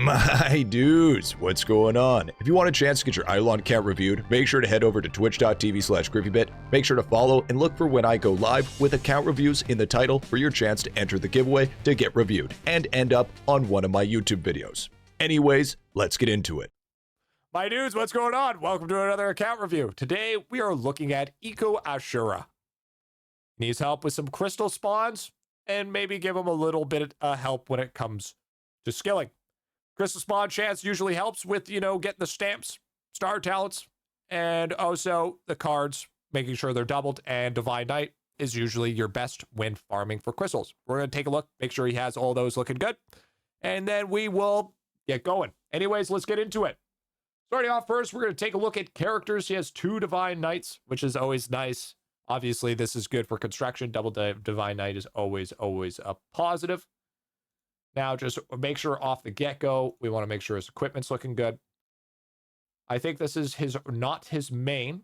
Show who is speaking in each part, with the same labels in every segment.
Speaker 1: My dudes, what's going on? If you want a chance to get your IdleOn account reviewed, make sure to head over to twitch.tv/GriffyBit. Make sure to follow and look for when I go live with account reviews in the title for your chance to enter the giveaway to get reviewed and end up on one of my YouTube videos. Anyways, let's get into it.
Speaker 2: My dudes, what's going on? Welcome to another account review. Today, we are looking at Ecoashura. Needs help with some crystal spawns and maybe give him a little bit of help when it comes to skilling. Crystal spawn chance usually helps with, getting the stamps, star talents, and also the cards, making sure they're doubled, and Divine Knight is usually your best when farming for crystals. We're going to take a look, make sure he has all those looking good, and then we will get going. Anyways, let's get into it. Starting off first, we're going to take a look at characters. He has 2 Divine Knights, which is always nice. Obviously, this is good for construction. Double Divine Knight is always a positive. Now, just make sure off the get-go, we want to make sure his equipment's looking good. I think this is not his main.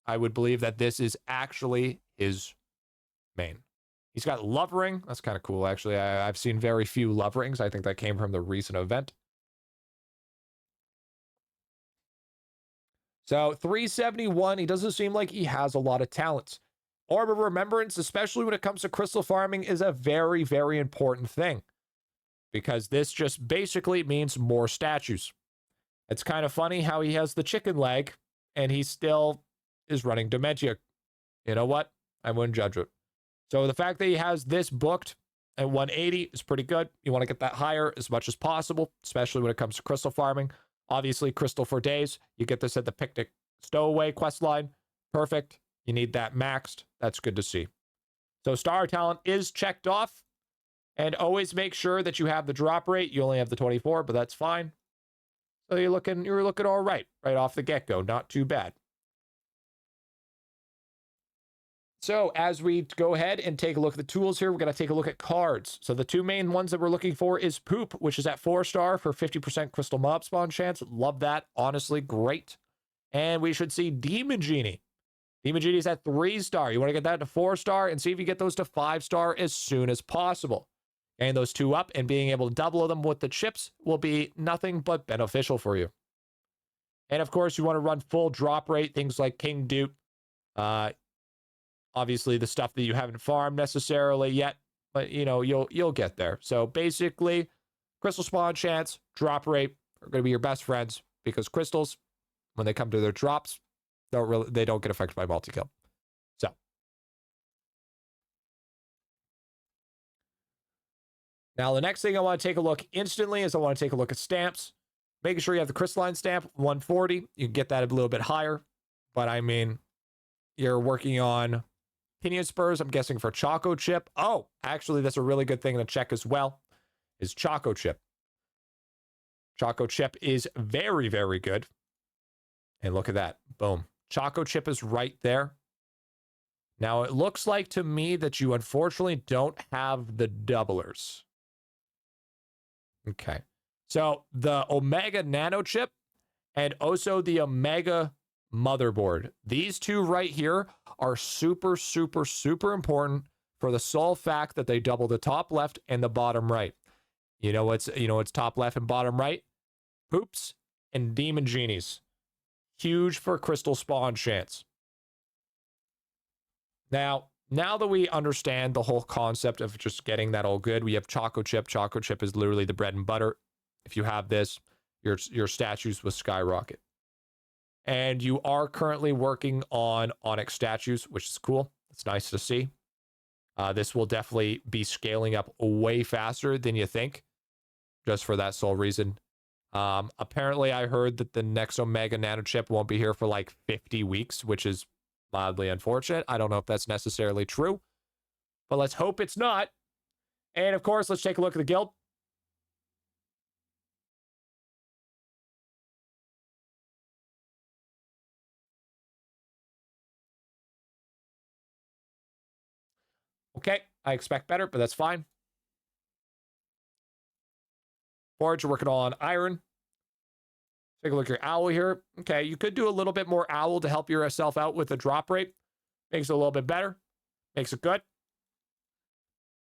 Speaker 2: I would believe that this is actually his main. He's got Love Ring. That's kind of cool, actually. I've seen very few Love Rings. I think that came from the recent event. So 371, he doesn't seem like he has a lot of talents. Orb of Remembrance, especially when it comes to crystal farming, is a very, very important thing, because this just basically means more statues. It's kind of funny how he has the chicken leg and he still is running Dementia. You know what? I wouldn't judge it. So the fact that he has this booked at 180 is pretty good. You want to get that higher as much as possible, especially when it comes to crystal farming. Obviously, Crystal for Days. You get this at the Picnic Stowaway quest line. Perfect. You need that maxed. That's good to see. So Star Talent is checked off. And always make sure that you have the drop rate. You only have the 24, but that's fine. So you're looking all right off the get-go. Not too bad. So as we go ahead and take a look at the tools here, we're going to take a look at cards. So the 2 main ones that we're looking for is Poop, which is at 4-star for 50% crystal mob spawn chance. Love that. Honestly, great. And we should see Demon Genie. Demon Genie is at 3-star. You want to get that to 4-star and see if you get those to 5-star as soon as possible. And those 2 up and being able to double them with the chips will be nothing but beneficial for you. And of course, you want to run full drop rate, things like King Dupe. Obviously, the stuff that you haven't farmed necessarily yet, but you'll get there. So basically, crystal spawn chance, drop rate are going to be your best friends, because crystals, when they come to their drops, they don't get affected by multi-kill. So now the next thing I want to take a look instantly is I want to take a look at stamps. Making sure you have the crystalline stamp 140. You can get that a little bit higher, but I mean, you're working on Pinion Spurs, I'm guessing, for Choco Chip. Oh, actually, that's a really good thing to check as well, is Choco Chip. Choco Chip is very, very good. And look at that. Boom. Choco Chip is right there. Now, it looks like to me that you unfortunately don't have the doublers. Okay. So the Omega Nano Chip and also the Omega Motherboard. These 2 right here are super, super, super important for the sole fact that they double the top left and the bottom right. You know what's top left and bottom right? Poops and Demon Genies. Huge for crystal spawn chance. Now that we understand the whole concept of just getting that all good, we have Choco Chip. Choco Chip is literally the bread and butter. If you have this, your statues will skyrocket. And you are currently working on Onyx statues, which is cool. It's nice to see. This will definitely be scaling up way faster than you think, just for that sole reason. Apparently, I heard that the next Omega Nano Chip won't be here for like 50 weeks, which is mildly unfortunate. I don't know if that's necessarily true, but let's hope it's not. And of course, let's take a look at the guild. Okay, I expect better, but that's fine. Forge, you're working on iron. Take a look at your owl here. Okay, you could do a little bit more owl to help yourself out with the drop rate. Makes it a little bit better. Makes it good.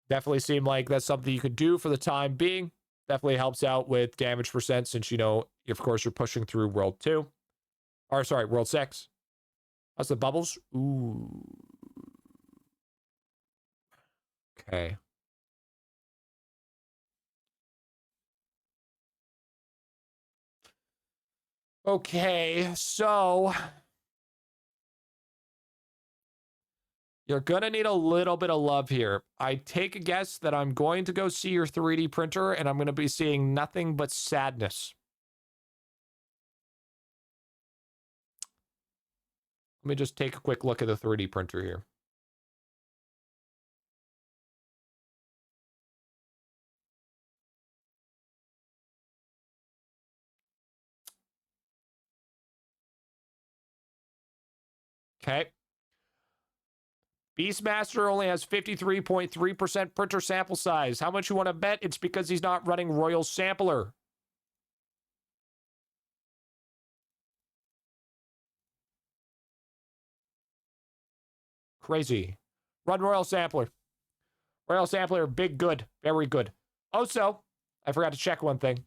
Speaker 2: Definitely seem like that's something you could do for the time being. Definitely helps out with damage percent since, you know, of course, you're pushing through World 2. Or, sorry, World 6. How's the bubbles? Ooh. Okay. Okay, so you're going to need a little bit of love here. I take a guess that I'm going to go see your 3D printer and I'm going to be seeing nothing but sadness. Let me just take a quick look at the 3D printer here. Okay. Beastmaster only has 53.3% printer sample size. How much you want to bet? It's because he's not running Royal Sampler. Crazy. Run Royal Sampler. Royal Sampler, big good. Very good. Also, I forgot to check one thing.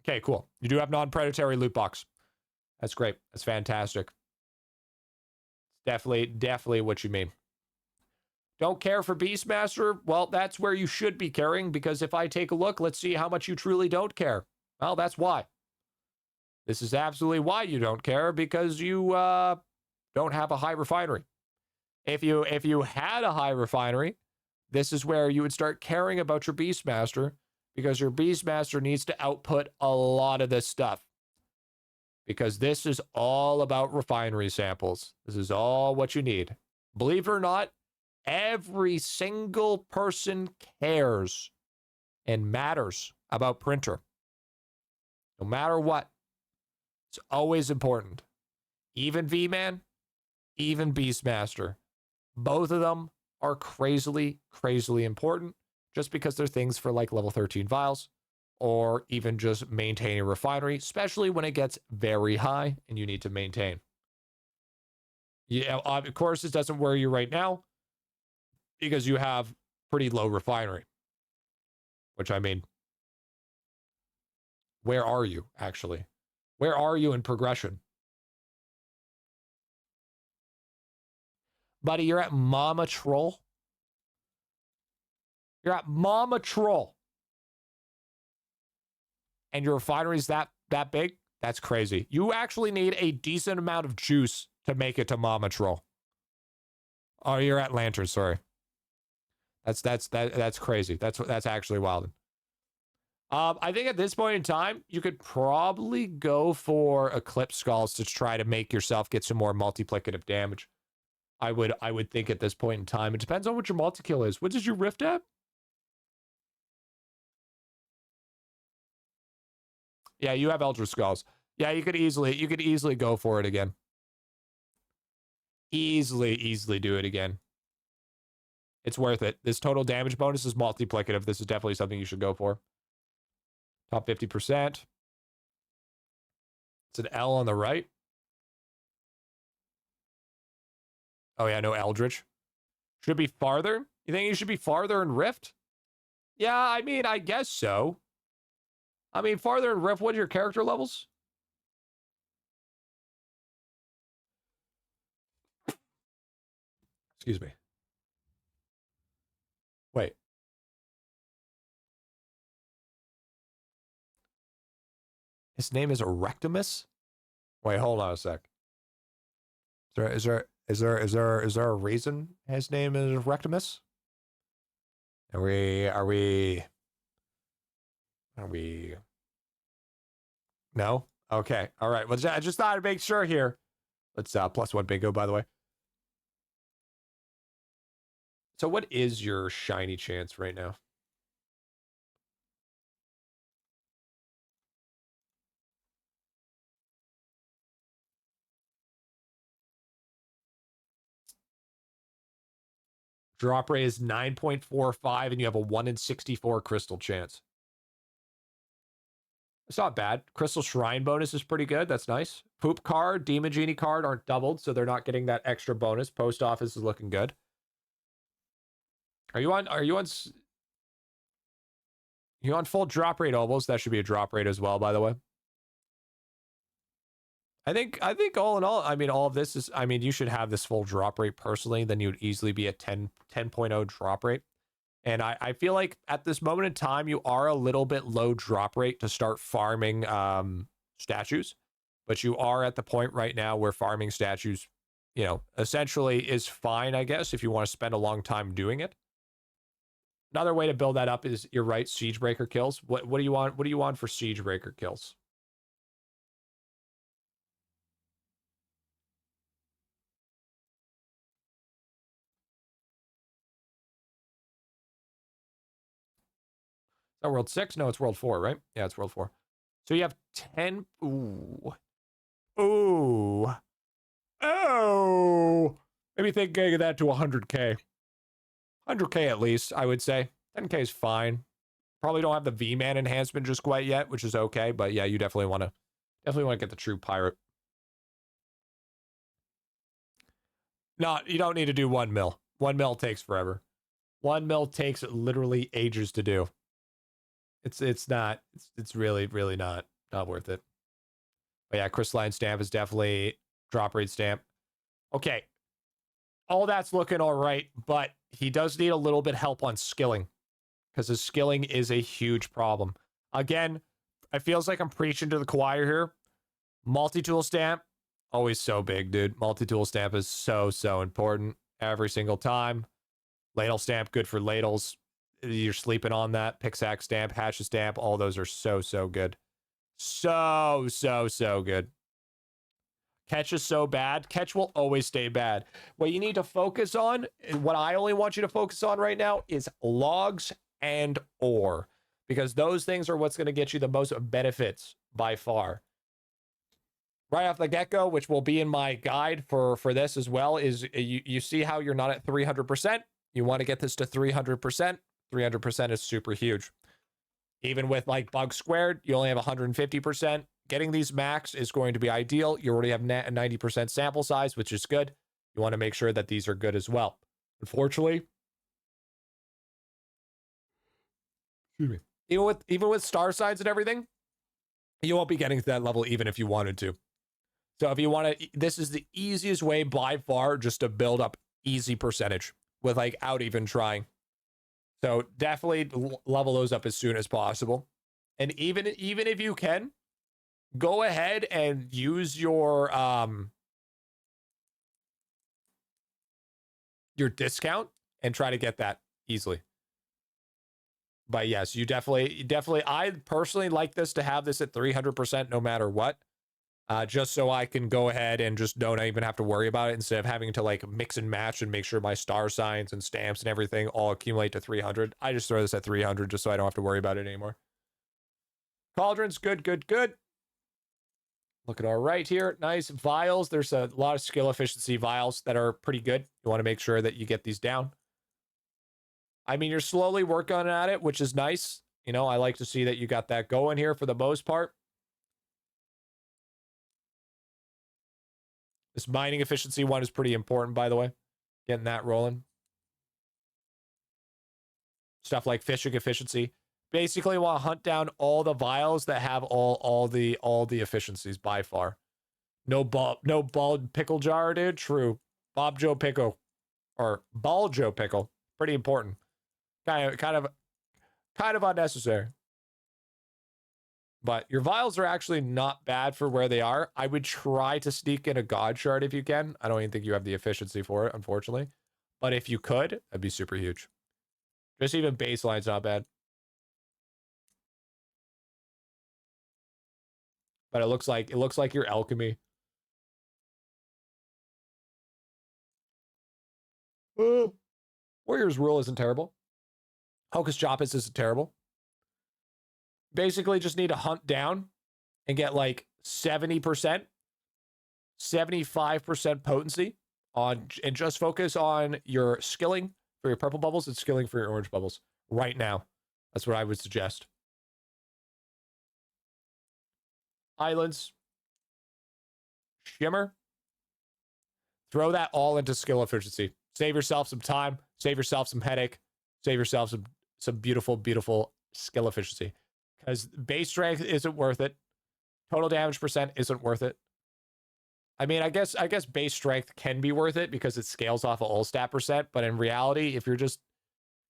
Speaker 2: Okay, cool. You do have non-predatory loot box. That's great. That's fantastic. Definitely what you mean. Don't care for Beastmaster? Well, that's where you should be caring, because if I take a look, let's see how much you truly don't care. Well, that's why. This is absolutely why you don't care, because you don't have a high refinery. If you had a high refinery, this is where you would start caring about your Beastmaster, because your Beastmaster needs to output a lot of this stuff. Because this is all about refinery samples. This is all what you need. Believe it or not, every single person cares and matters about printer. No matter what. It's always important. Even V-Man, even Beastmaster. Both of them are crazily important just because they're things for like level 13 vials or even just maintaining a refinery, especially when it gets very high and you need to maintain. Yeah, of course, this doesn't worry you right now because you have pretty low refinery, which I mean, where are you actually? Where are you in progression? Buddy, you're at Mama Troll. You're at Mama Troll. And your refinery's that big? That's crazy. You actually need a decent amount of juice to make it to Mama Troll. Oh, you're at Lantern, sorry. That's crazy. That's actually wild. I think at this point in time, you could probably go for Eclipse Skulls to try to make yourself get some more multiplicative damage. I would think at this point in time. It depends on what your multi-kill is. What is your rift at? Yeah, you have Eldritch Skulls. Yeah, you could easily go for it again. Easily do it again. It's worth it. This total damage bonus is multiplicative. This is definitely something you should go for. Top 50%. It's an L on the right. Oh yeah, no Eldritch. Should be farther? You think you should be farther in Rift? Yeah, I mean, I guess so. I mean, farther in Rift, what are your character levels? Excuse me. Wait. His name is Erectimus? Wait, hold on a sec. Is there a reason his name is Erectimus? Are we No? Okay. All right. Well, I just thought I'd make sure here. Let's +1 bingo, by the way. So what is your shiny chance right now? Drop rate is 9.45 and you have a 1 in 64 crystal chance. It's not bad. Crystal Shrine bonus is pretty good. That's nice. Poop card, Demon Genie card aren't doubled, so they're not getting that extra bonus. Post office is looking good. Are you on you on full drop rate almost? That should be a drop rate as well, by the way. I think all in all, I mean, all of this is, I mean, you should have this full drop rate personally, then you would easily be at 10.0 drop rate. And I feel like at this moment in time, you are a little bit low drop rate to start farming statues, but you are at the point right now where farming statues, you know, essentially is fine, I guess, if you want to spend a long time doing it. Another way to build that up is, you're right, siege breaker kills. What do you want? What do you want for siege breaker kills? Is that world 6? No, it's world 4, right? Yeah, it's world 4. So you have 10. Ooh. Ooh. Oh. Maybe think getting that to 100K. 100K at least, I would say. 10K is fine. Probably don't have the V-Man enhancement just quite yet, which is okay. But yeah, you definitely want to get the true pirate. No, you don't need to do 1 mil. 1 mil takes forever. 1 mil takes literally ages to do. It's really not worth it. But yeah, crystalline stamp is definitely drop rate stamp. Okay. All that's looking all right, but he does need a little bit help on skilling, because his skilling is a huge problem. Again, it feels like I'm preaching to the choir here. Multi-tool stamp, always so big, dude. Multi-tool stamp is so important every single time. Ladle stamp, good for ladles. You're sleeping on that. Pickaxe stamp, hatchet stamp, all those are so good. So good. Catch is so bad. Catch will always stay bad. What you need to focus on, and what I only want you to focus on right now, is logs and ore, because those things are what's going to get you the most benefits by far. Right off the get-go, which will be in my guide for this as well, is you see how you're not at 300%. You want to get this to 300%. 300% is super huge. Even with like bug squared, you only have 150%. Getting these max is going to be ideal. You already have 90% sample size, which is good. You want to make sure that these are good as well. Unfortunately, excuse me, even with star signs and everything, you won't be getting to that level even if you wanted to. So if you want to, this is the easiest way by far just to build up easy percentage without even trying. So definitely level those up as soon as possible. And even if you can, go ahead and use your discount and try to get that easily. But yes, you definitely, I personally like this to have this at 300% no matter what. Just so I can go ahead and just don't even have to worry about it, instead of having to like mix and match and make sure my star signs and stamps and everything all accumulate to 300. I just throw this at 300 just so I don't have to worry about it anymore. Cauldrons, good. Looking all right here. Nice. Vials. There's a lot of skill efficiency vials that are pretty good. You want to make sure that you get these down. I mean, you're slowly working at it, which is nice. You know, I like to see that you got that going here for the most part. This mining efficiency one is pretty important, by the way. Getting that rolling. Stuff like fishing efficiency. Basically, want to hunt down all the vials that have all the efficiencies by far. No bald pickle jar, dude. True. Bob Joe Pickle, or Ball Joe Pickle. Pretty important. Kind of unnecessary. But your vials are actually not bad for where they are. I would try to sneak in a God Shard if you can. I don't even think you have the efficiency for it, unfortunately. But if you could, that'd be super huge. Just even baseline's not bad. But it looks like your Alchemy. Warrior's Rule isn't terrible. Hocus Jopus isn't terrible. Basically just need to hunt down and get like 70%, 75% potency on, and just focus on your skilling for your purple bubbles and skilling for your orange bubbles right now. That's what I would suggest. Islands. Shimmer. Throw that all into skill efficiency. Save yourself some time. Save yourself some headache. Save yourself some beautiful, beautiful skill efficiency. Because base strength isn't worth it. Total damage percent isn't worth it. I mean, I guess base strength can be worth it because it scales off of all stat percent, but in reality, if you're just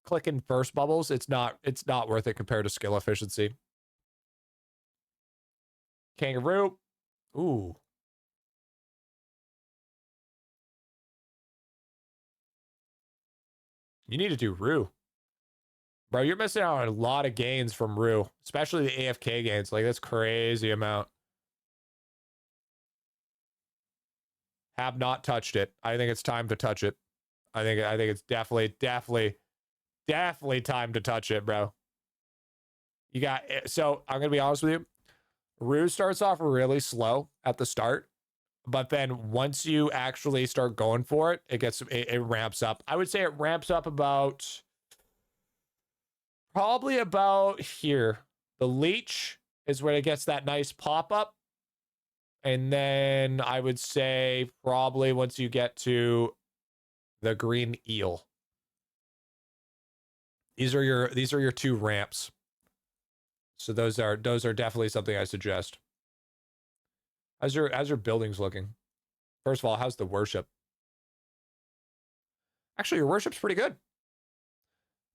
Speaker 2: clicking burst bubbles, it's not worth it compared to skill efficiency. Kangaroo. Ooh. You need to do Rue. Bro, you're missing out on a lot of gains from Rue, especially the AFK gains. Like, that's crazy amount. Have not touched it. I think it's time to touch it. I think it's definitely time to touch it, bro. You got so I'm gonna be honest with you. Rue starts off really slow at the start, but then once you actually start going for it, it ramps up. I would say it ramps up about probably about here. The leech is where it gets that nice pop up. And then I would say probably once you get to the green eel. These are your two ramps. So those are definitely something I suggest. How's your buildings looking? First of all, how's the worship? Actually, your worship's pretty good.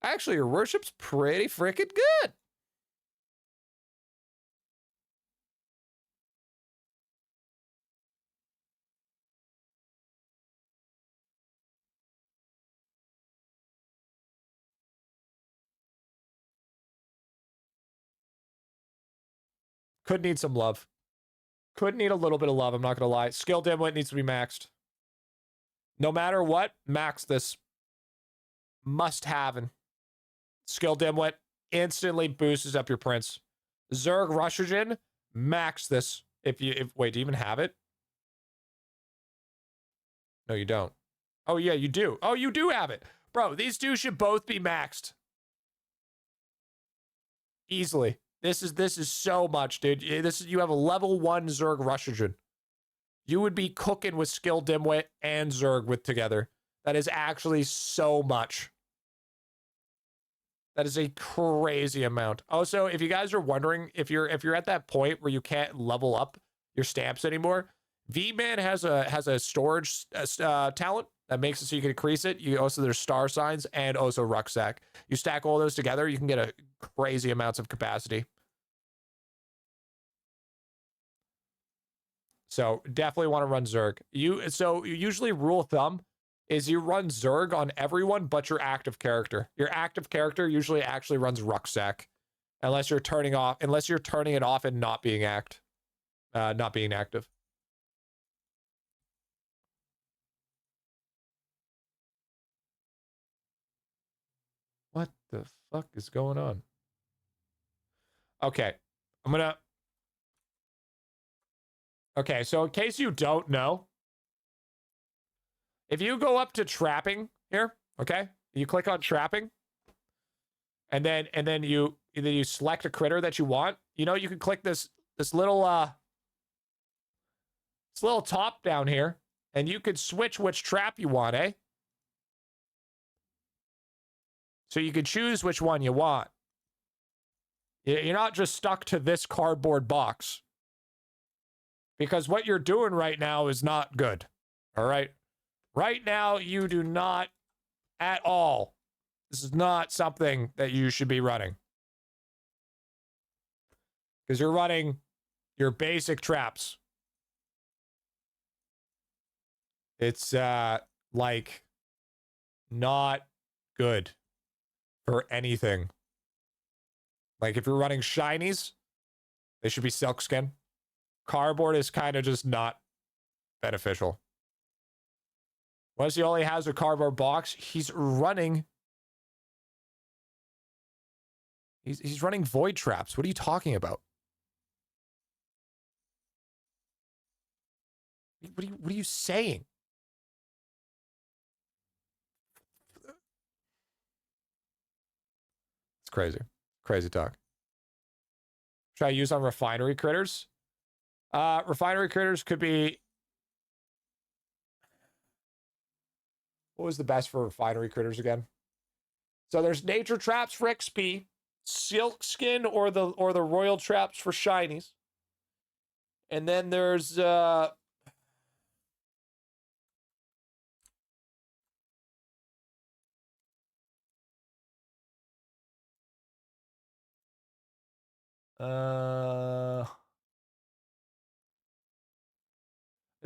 Speaker 2: Actually, your worship's pretty freaking good. Could need some love. Could need a little bit of love, I'm not going to lie. Skill dimwit needs to be maxed. No matter what, max this. Must have. Skill dimwit instantly boosts up your prince. Zerg Rushogen, max this. Wait, do you even have it? No, you don't. Oh yeah, you do. Oh, you do have it. Bro, these two should both be maxed. Easily. This is so much, dude. You have a level 1 Zerg Rushogen. You would be cooking with skill dimwit and Zerg with together. That is actually so much. That is a crazy amount. Also, if you guys are wondering, if you're at that point where you can't level up your stamps anymore, V-Man has a storage talent that makes it so you can increase it. There's star signs and also rucksack. You stack all those together, you can get a crazy amounts of capacity. So definitely want to run Zerg. Usually rule of thumb is you run Zerg on everyone but your active character. Your active character usually actually runs rucksack, unless you're turning it off and not being active. What the fuck is going on? Okay, okay, so in case you don't know, if you go up to trapping here, okay, you click on trapping, and then you select a critter that you want. You know, you can click this little top down here, and you could switch which trap you want, eh? So you can choose which one you want. You're not just stuck to this cardboard box. Because what you're doing right now is not good. All right? Right now, you do not at all. This is not something that you should be running. Because you're running your basic traps. It's, like, not good for anything. Like, if you're running shinies, they should be silk skin. Cardboard is kind of just not beneficial. Once he only has a cardboard box, he's running void traps. What are you talking about? What are you saying? It's crazy. Crazy talk. Should I use on refinery critters? Refinery critters could be... What was the best for refinery critters again? So there's nature traps for XP, silk skin or the royal traps for shinies. And then there's I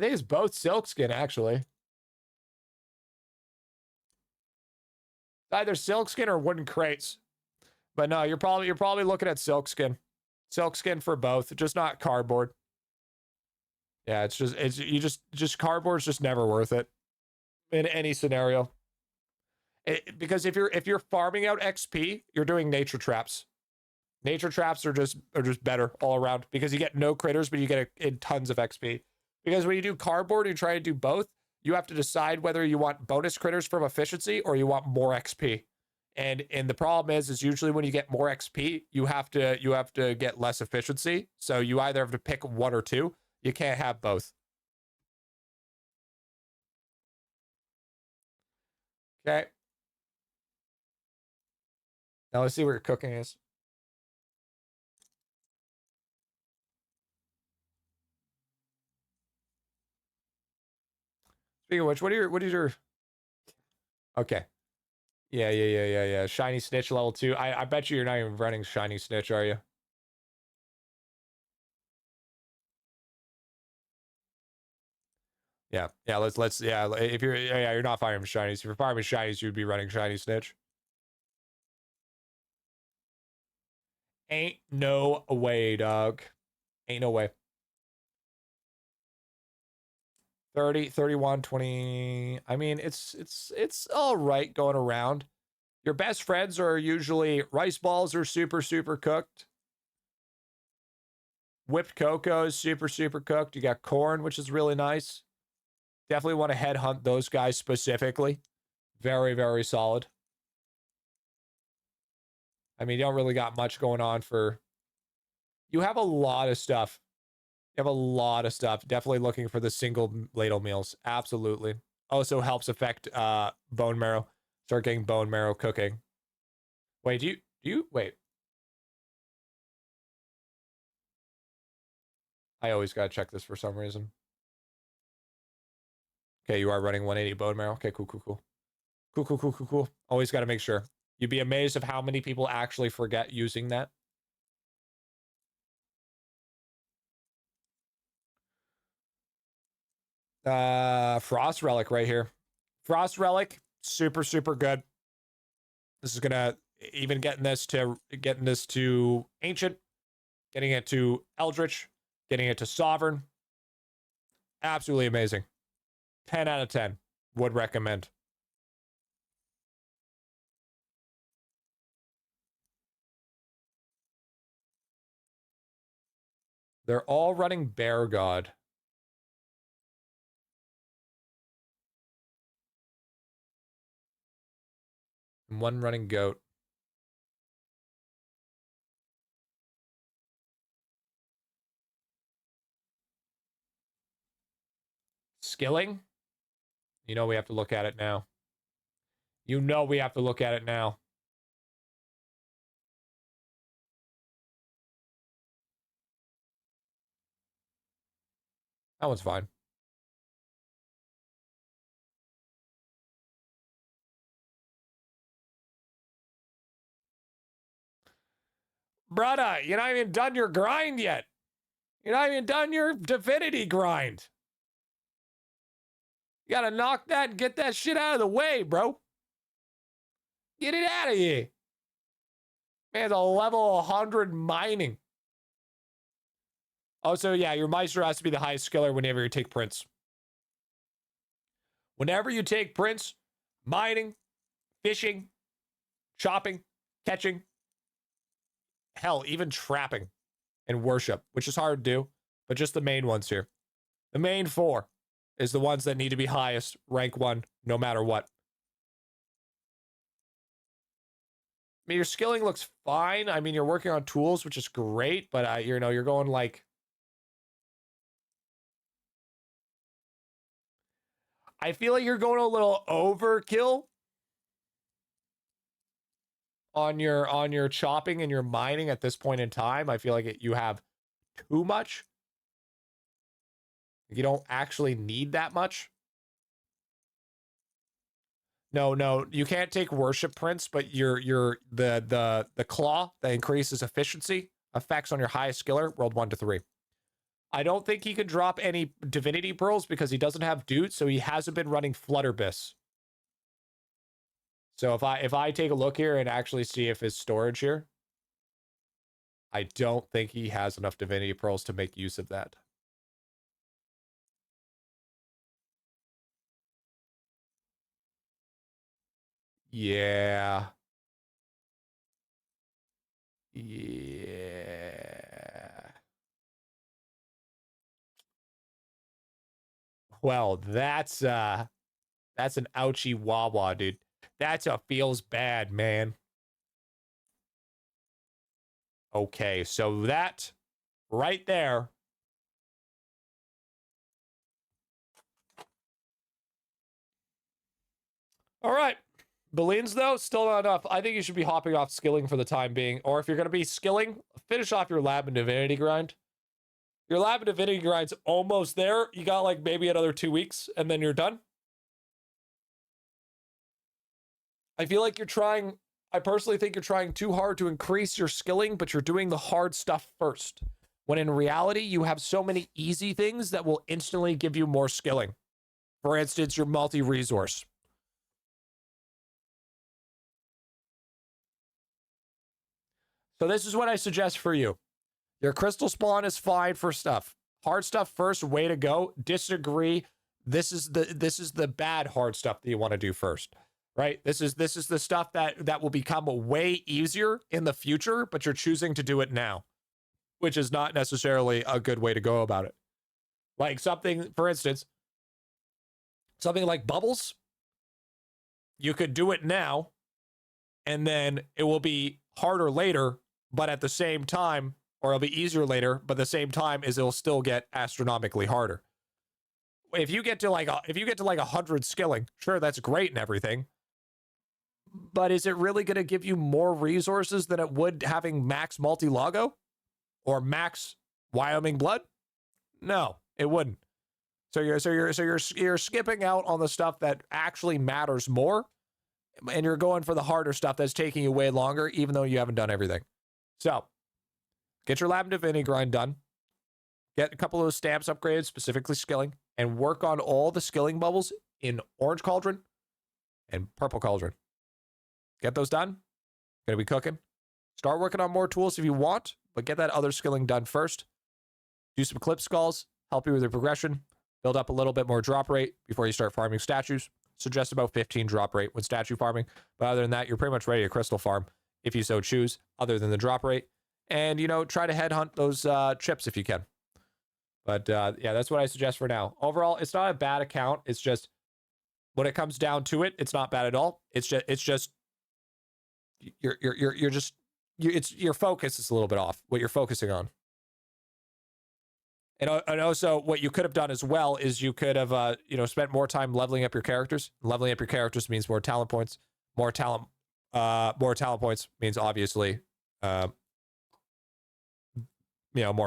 Speaker 2: think it's both silk skin actually. Either silk skin or wooden crates. But no, you're probably looking at silk skin. Silk skin for both, just not cardboard. Yeah, it's cardboard's just never worth it in any scenario. Because if you're farming out XP, you're doing nature traps. Nature traps are just better all around because you get no critters, but you get in tons of XP. Because when you do cardboard, you try to do both. You have to decide whether you want bonus critters from efficiency or you want more XP. And the problem is usually when you get more XP, you have to get less efficiency. So you either have to pick one or two. You can't have both. Okay. Now let's see where your cooking is. Speaking of which, what is your okay. Yeah. Shiny Snitch level 2. I bet you're not even running Shiny Snitch, are you? Yeah. Let's if you're not farming shinies. If you're farming shinies, you'd be running Shiny Snitch. Ain't no way, dog. Ain't no way. 30, 31, 20. I mean, it's all right going around. Your best friends are usually rice balls are super cooked. Whipped cocoa is super cooked. You got corn, which is really nice. Definitely want to headhunt those guys specifically. Very solid. I mean, you don't really got much going on for... You have a lot of stuff. You have a lot of stuff. Definitely looking for the single ladle meals. Absolutely. Also helps affect bone marrow. Start getting bone marrow cooking. Wait, do you wait. I always gotta check this for some reason. Okay, you are running 180 bone marrow. Okay, cool. Cool. Always gotta make sure. You'd be amazed of how many people actually forget using that. Frost Relic right here. Frost Relic, super good. This is gonna even getting this to Ancient, getting it to Eldritch, getting it to Sovereign. Absolutely amazing. 10 out of 10. Would recommend. They're all running Bear God. And one running Goat. Skilling? You know we have to look at it now. You know we have to look at it now. That one's fine. Brother, you're not even done your grind yet. You're not even done your Divinity grind. You gotta knock that and get that shit out of the way, bro. Get it out of here. Man's a level 100 mining. Also, yeah, your Meister has to be the highest skiller whenever you take Prince. Whenever you take Prince, mining, fishing, chopping, catching, hell, even trapping and worship, which is hard to do, but just the main ones here. The main 4 is the ones that need to be highest, rank 1, no matter what. I mean, your skilling looks fine. I mean, you're working on tools, which is great, but you're going like... I feel like you're going a little overkill. on your chopping and your mining at this point in time. I feel like you have too much. You don't actually need that much. No, you can't take worship prince, but the claw that increases efficiency effects on your highest skiller rolled 1 to 3. I don't think he can drop any divinity pearls because he doesn't have dude, so he hasn't been running flutterbiss. So if I take a look here and actually see if his storage here, I don't think he has enough divinity pearls to make use of that. Yeah. Yeah. Well, that's an ouchie wawa, dude. That's a feels bad, man. Okay, so that right there. All right. Balloons, though, still not enough. I think you should be hopping off skilling for the time being. Or if you're going to be skilling, finish off your lab and divinity grind. Your lab and divinity grind's almost there. You got like maybe another 2 weeks, and then you're done. I feel like you're trying... I personally think you're trying too hard to increase your skilling, but you're doing the hard stuff first. When in reality, you have so many easy things that will instantly give you more skilling. For instance, your multi-resource. So this is what I suggest for you. Your crystal spawn is fine for stuff. Hard stuff first, way to go. Disagree. This is the bad hard stuff that you want to do first. Right? This is the stuff that will become way easier in the future, but you're choosing to do it now, which is not necessarily a good way to go about it. Like something, for instance, something like bubbles. You could do it now, and then it will be harder later, but at the same time, or it'll be easier later, but the same time is it'll still get astronomically harder. If you get to like 100 skilling, sure, that's great and everything. But is it really going to give you more resources than it would having max multi-logo or max Wyoming blood? No, it wouldn't. So you're skipping out on the stuff that actually matters more, and you're going for the harder stuff that's taking you way longer, even though you haven't done everything. So get your lab and divinity grind done. Get a couple of those stamps upgraded, specifically skilling, and work on all the skilling bubbles in orange cauldron and purple cauldron. Get those done. Gonna be cooking. Start working on more tools if you want, but get that other skilling done first. Do some clip skulls, help you with your progression. Build up a little bit more drop rate before you start farming statues. Suggest about 15 drop rate when statue farming. But other than that, you're pretty much ready to crystal farm if you so choose, other than the drop rate. And, try to headhunt those chips if you can. But, yeah, that's what I suggest for now. Overall, it's not a bad account. It's just, when it comes down to it, it's not bad at all. It's just your focus is a little bit off, what you're focusing on. And also what you could have done as well is you could have, spent more time leveling up your characters. Leveling up your characters means more talent points. More talent points means obviously, more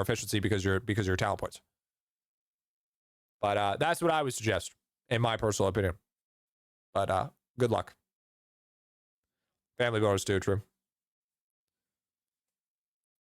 Speaker 2: efficiency because you're talent points. But that's what I would suggest, in my personal opinion. But good luck. Family bonus too, true.